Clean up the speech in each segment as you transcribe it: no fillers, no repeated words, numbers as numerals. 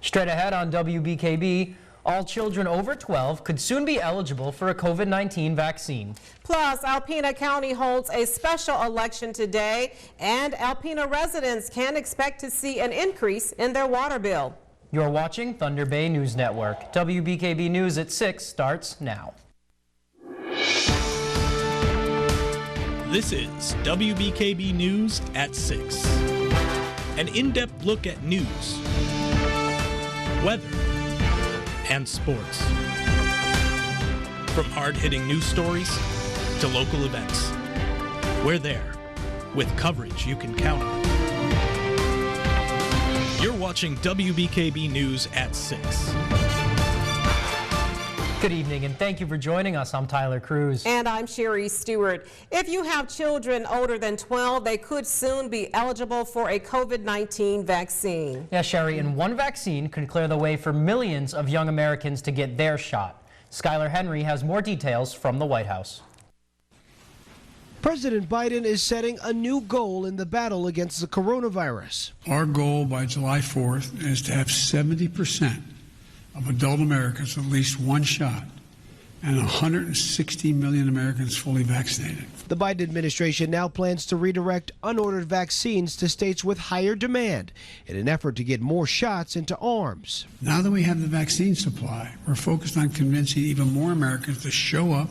Straight ahead on WBKB, all children over 12 could soon be eligible for a COVID-19 vaccine. Plus, Alpena County holds a special election today, and Alpena residents can expect to see an increase in their water bill. You're watching Thunder Bay News Network. WBKB News at 6 starts now. This is WBKB News at 6. An in-depth look at news, weather, and sports. From hard-hitting news stories to local events, we're there with coverage you can count on. You're watching WBKB News at 6. Good evening, and thank you for joining us. I'm Tyler Cruz. And I'm Sherry Stewart. If you have children older than 12, they could soon be eligible for a COVID-19 vaccine. Yeah, Sherry, and one vaccine could clear the way for millions of young Americans to get their shot. Skylar Henry has more details from the White House. President Biden is setting a new goal in the battle against the coronavirus. Our goal by July 4th is to have 70% of adult Americans at least one shot and 160 million Americans fully vaccinated. The Biden administration now plans to redirect unordered vaccines to states with higher demand in an effort to get more shots into arms. Now that we have the vaccine supply, we're focused on convincing even more Americans to show up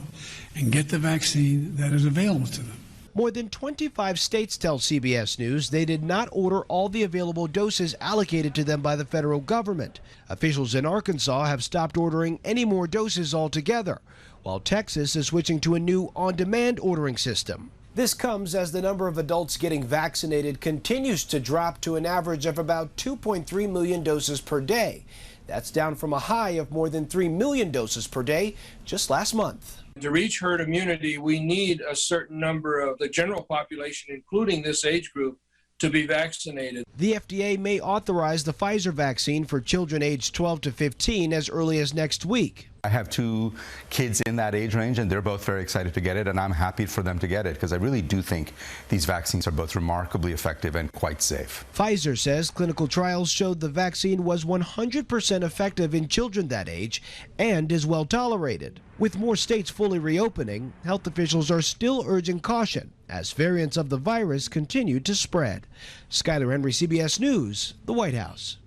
and get the vaccine that is available to them. More than 25 states tell CBS News they did not order all the available doses allocated to them by the federal government. Officials in Arkansas have stopped ordering any more doses altogether, while Texas is switching to a new on-demand ordering system. This comes as the number of adults getting vaccinated continues to drop to an average of about 2.3 million doses per day. That's down from a high of more than 3 million doses per day just last month. To reach herd immunity, we need a certain number of the general population, including this age group, to be vaccinated. The FDA may authorize the Pfizer vaccine for children aged 12 to 15 as early as next week. I have two kids in that age range, and they're both very excited to get it, and I'm happy for them to get it because I really do think these vaccines are both remarkably effective and quite safe. Pfizer says clinical trials showed the vaccine was 100% effective in children that age and is well tolerated. With more states fully reopening, health officials are still urging caution as variants of the virus continue to spread. Skylar Henry, CBS News, the White House.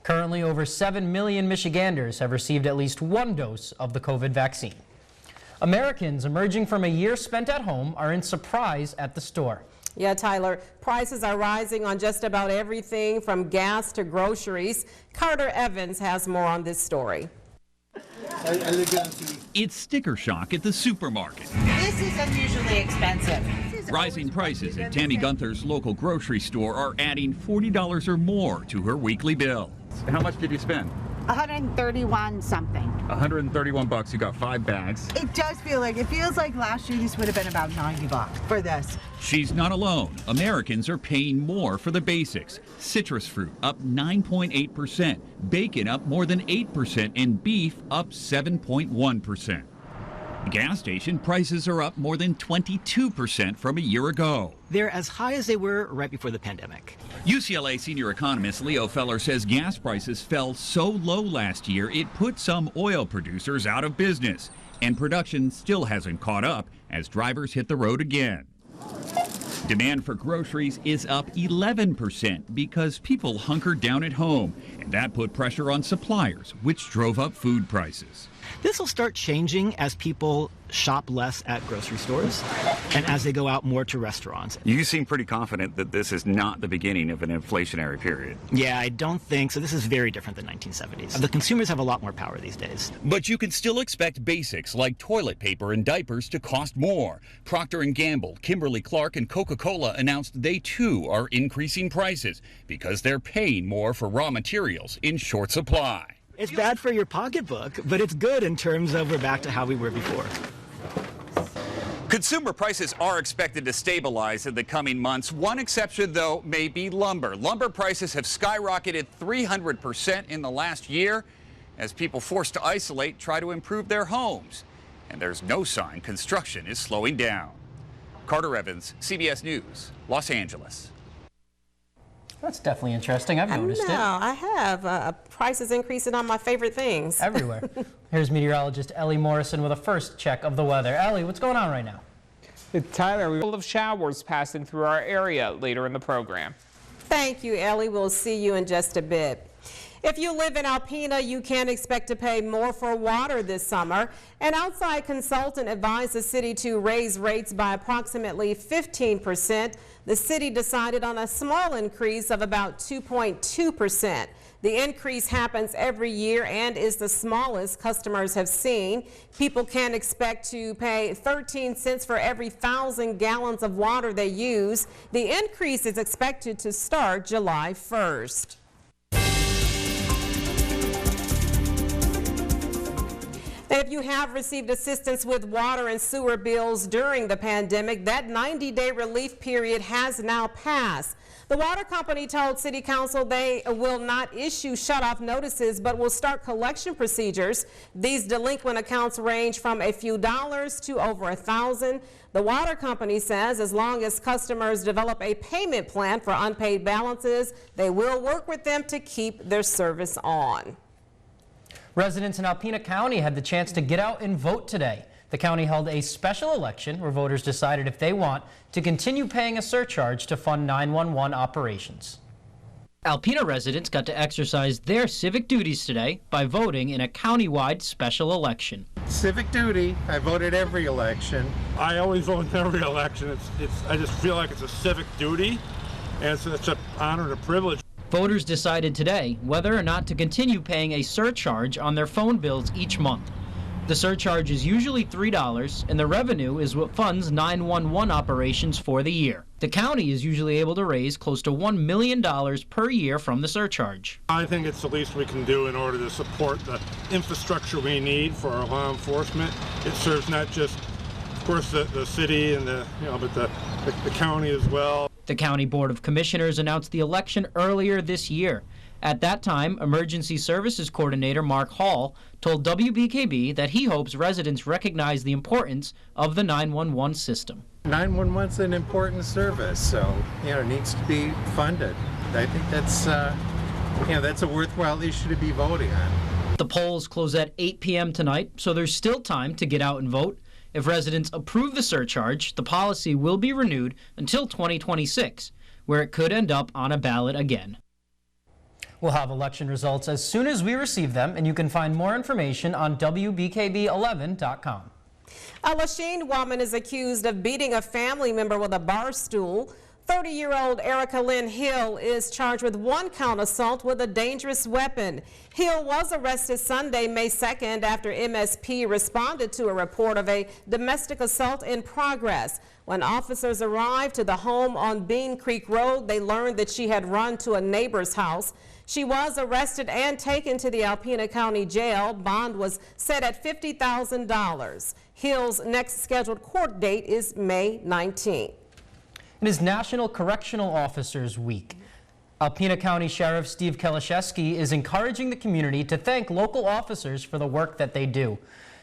Currently, over 7 million Michiganders have received at least one dose of the COVID vaccine. Americans emerging from a year spent at home are in surprise at the store. Yeah, Tyler, prices are rising on just about everything from gas to groceries. Carter Evans has more on this story. It's sticker shock at the supermarket. This is unusually expensive. Rising prices at Tammy Gunther's local grocery store are adding $40 or more to her weekly bill. How much did you spend? 131 something. 131 bucks. You got 5 bags. It feels like last year this would have been about 90 bucks for this. She's not alone. Americans are paying more for the basics. Citrus fruit up 9.8%, bacon up more than 8%, and beef up 7.1%. Gas station prices are up more than 22% from a year ago. They're as high as they were right before the pandemic. UCLA senior economist Leo Feller says gas prices fell so low last year it put some oil producers out of business, and production still hasn't caught up as drivers hit the road again. Demand for groceries is up 11% because people hunkered down at home, and that put pressure on suppliers, which drove up food prices. This will start changing as people shop less at grocery stores and as they go out more to restaurants. You seem pretty confident that this is not the beginning of an inflationary period. Yeah, I don't think so. This is very different than 1970s. The consumers have a lot more power these days. But you can still expect basics like toilet paper and diapers to cost more. Procter & Gamble, Kimberly-Clark, and Coca-Cola announced they too are increasing prices because they're paying more for raw materials in short supply. It's bad for your pocketbook, but it's good in terms of we're back to how we were before. Consumer prices are expected to stabilize in the coming months. One exception, though, may be lumber. Lumber prices have skyrocketed 300% in the last year as people forced to isolate try to improve their homes. And there's no sign construction is slowing down. Carter Evans, CBS News, Los Angeles. That's definitely interesting. I've noticed it. I have. Prices increasing on my favorite things. Everywhere. Here's meteorologist Ellie Morrison with a first check of the weather. Ellie, what's going on right now? Tyler, we will have showers passing through our area later in the program. Thank you, Ellie. We'll see you in just a bit. If you live in Alpena, you can expect to pay more for water this summer. An outside consultant advised the city to raise rates by approximately 15%. The city decided on a small increase of about 2.2%. The increase happens every year and is the smallest customers have seen. People can expect to pay 13 cents for every 1,000 gallons of water they use. The increase is expected to start July 1st. If you have received assistance with water and sewer bills during the pandemic, that 90-day relief period has now passed. The water company told City Council they will not issue shutoff notices, but will start collection procedures. These delinquent accounts range from a few dollars to over $1,000. The water company says as long as customers develop a payment plan for unpaid balances, they will work with them to keep their service on. Residents in Alpena County had the chance to get out and vote today. The county held a special election where voters decided if they want to continue paying a surcharge to fund 911 operations. Alpena residents got to exercise their civic duties today by voting in a countywide special election. Civic duty. I voted every election. I always vote in every election. I just feel like it's a civic duty, and it's an honor and a privilege. Voters decided today whether or not to continue paying a surcharge on their phone bills each month. The surcharge is usually $3, and the revenue is what funds 911 operations for the year. The county is usually able to raise close to $1 million per year from the surcharge. I think it's the least we can do in order to support the infrastructure we need for our law enforcement. It serves not just, of course, the city and but the county as well. The County Board of Commissioners announced the election earlier this year. At that time, Emergency Services Coordinator Mark Hall told WBKB that he hopes residents recognize the importance of the 911 system. 911's an important service, so it needs to be funded. I think that's that's a worthwhile issue to be voting on. The polls close at 8 p.m. tonight, so there's still time to get out and vote. If residents approve the surcharge, the policy will be renewed until 2026, where it could end up on a ballot again. We'll have election results as soon as we receive them, and you can find more information on WBKB11.com. A Lachine woman is accused of beating a family member with a bar stool. 30-year-old Erica Lynn Hill is charged with 1 count assault with a dangerous weapon. Hill was arrested Sunday, May 2nd, after MSP responded to a report of a domestic assault in progress. When officers arrived to the home on Bean Creek Road, they learned that she had run to a neighbor's house. She was arrested and taken to the Alpena County Jail. Bond was set at $50,000. Hill's next scheduled court date is May 19th. It is National Correctional Officers Week. Alpena County Sheriff Steve Kalashewski is encouraging the community to thank local officers for the work that they do.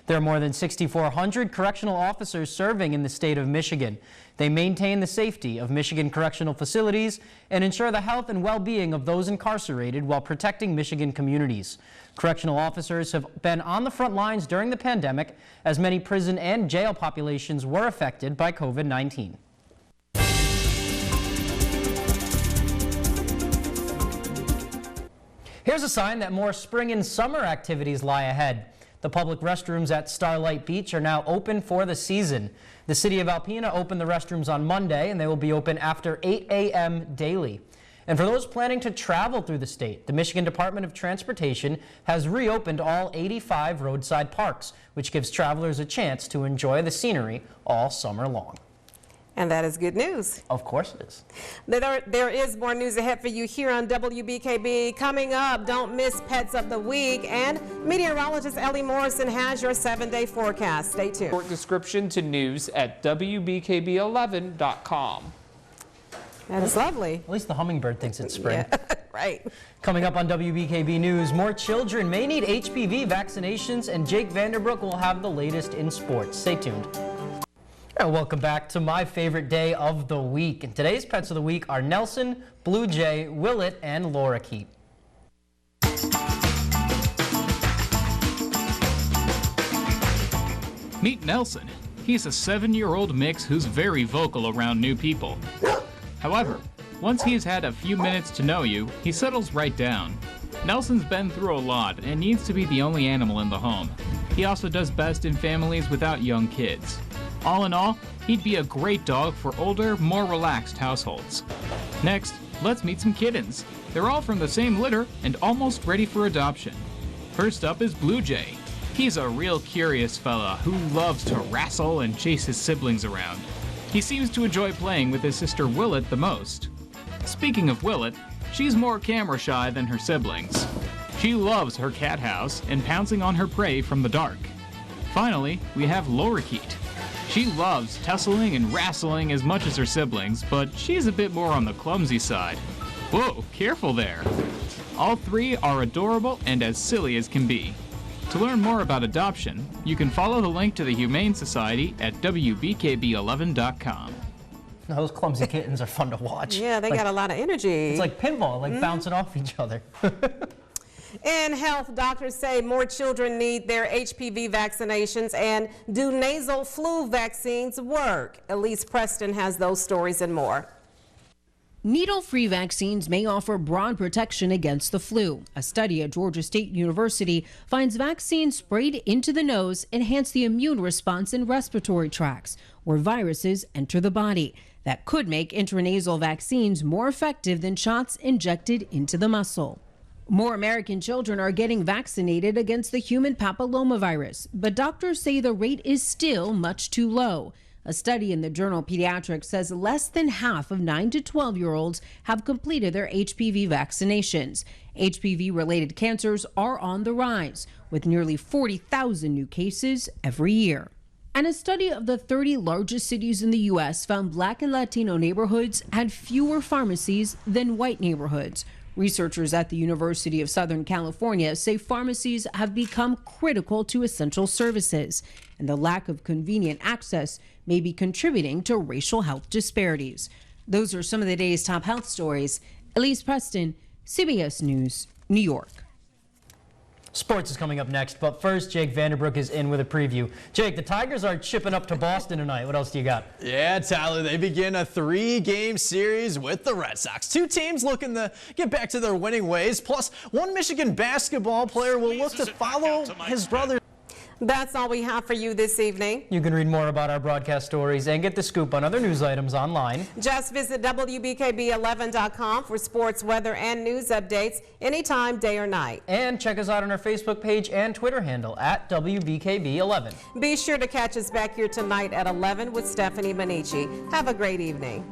There are more than 6,400 correctional officers serving in the state of Michigan. They maintain the safety of Michigan correctional facilities and ensure the health and well-being of those incarcerated while protecting Michigan communities. Correctional officers have been on the front lines during the pandemic, as many prison and jail populations were affected by COVID-19. Here's a sign that more spring and summer activities lie ahead. The public restrooms at Starlight Beach are now open for the season. The city of Alpena opened the restrooms on Monday, and they will be open after 8 a.m. daily. And for those planning to travel through the state, the Michigan Department of Transportation has reopened all 85 roadside parks, which gives travelers a chance to enjoy the scenery all summer long. And that is good news. Of course it is. There is more news ahead for you here on WBKB. Coming up, don't miss Pets of the Week. And meteorologist Ellie Morrison has your 7-day forecast. Stay tuned. Short description to news at WBKB11.com. That is lovely. At least the hummingbird thinks it's spring. Yeah, right. Coming up on WBKB News, more children may need HPV vaccinations, and Jake Vanderbrook will have the latest in sports. Stay tuned. Welcome back to my favorite day of the week. And today's pets of the week are Nelson, Blue Jay, Willet, and Lorikeet. Meet Nelson. He's a 7-year-old mix who's very vocal around new people. However, once he's had a few minutes to know you, he settles right down. Nelson's been through a lot and needs to be the only animal in the home. He also does best in families without young kids. All in all, he'd be a great dog for older, more relaxed households. Next, let's meet some kittens. They're all from the same litter and almost ready for adoption. First up is Blue Jay. He's a real curious fella who loves to wrestle and chase his siblings around. He seems to enjoy playing with his sister Willet the most. Speaking of Willet, she's more camera shy than her siblings. She loves her cat house and pouncing on her prey from the dark. Finally, we have Lorikeet. She loves tussling and wrestling as much as her siblings, but she's a bit more on the clumsy side. Whoa, careful there. All three are adorable and as silly as can be. To learn more about adoption, you can follow the link to the Humane Society at WBKB11.com. Those clumsy kittens are fun to watch. Yeah, they got a lot of energy. It's like pinball, like bouncing off each other. In health, doctors say more children need their HPV vaccinations, and do nasal flu vaccines work? Elise Preston has those stories and more. Needle-free vaccines may offer broad protection against the flu. A study at Georgia State University finds vaccines sprayed into the nose enhance the immune response in respiratory tracts, where viruses enter the body. That could make intranasal vaccines more effective than shots injected into the muscle. More American children are getting vaccinated against the human papillomavirus, but doctors say the rate is still much too low. A study in the journal Pediatrics says less than half of 9 to 12-year-olds have completed their HPV vaccinations. HPV-related cancers are on the rise, with nearly 40,000 new cases every year. And a study of the 30 largest cities in the U.S. found Black and Latino neighborhoods had fewer pharmacies than white neighborhoods. Researchers at the University of Southern California say pharmacies have become critical to essential services, and the lack of convenient access may be contributing to racial health disparities. Those are some of the day's top health stories. Elise Preston, CBS News, New York. Sports is coming up next, but first, Jake Vanderbrook is in with a preview. Jake, the Tigers are chipping up to Boston tonight. What else do you got? Yeah, Tyler, they begin a 3-game series with the Red Sox. Two teams looking to get back to their winning ways, plus one Michigan basketball player will look to follow his brother. That's all we have for you this evening. You can read more about our broadcast stories and get the scoop on other news items online. Just visit WBKB11.com for sports, weather, and news updates anytime, day or night. And check us out on our Facebook page and Twitter handle at WBKB11. Be sure to catch us back here tonight at 11 with Stephanie Manici. Have a great evening.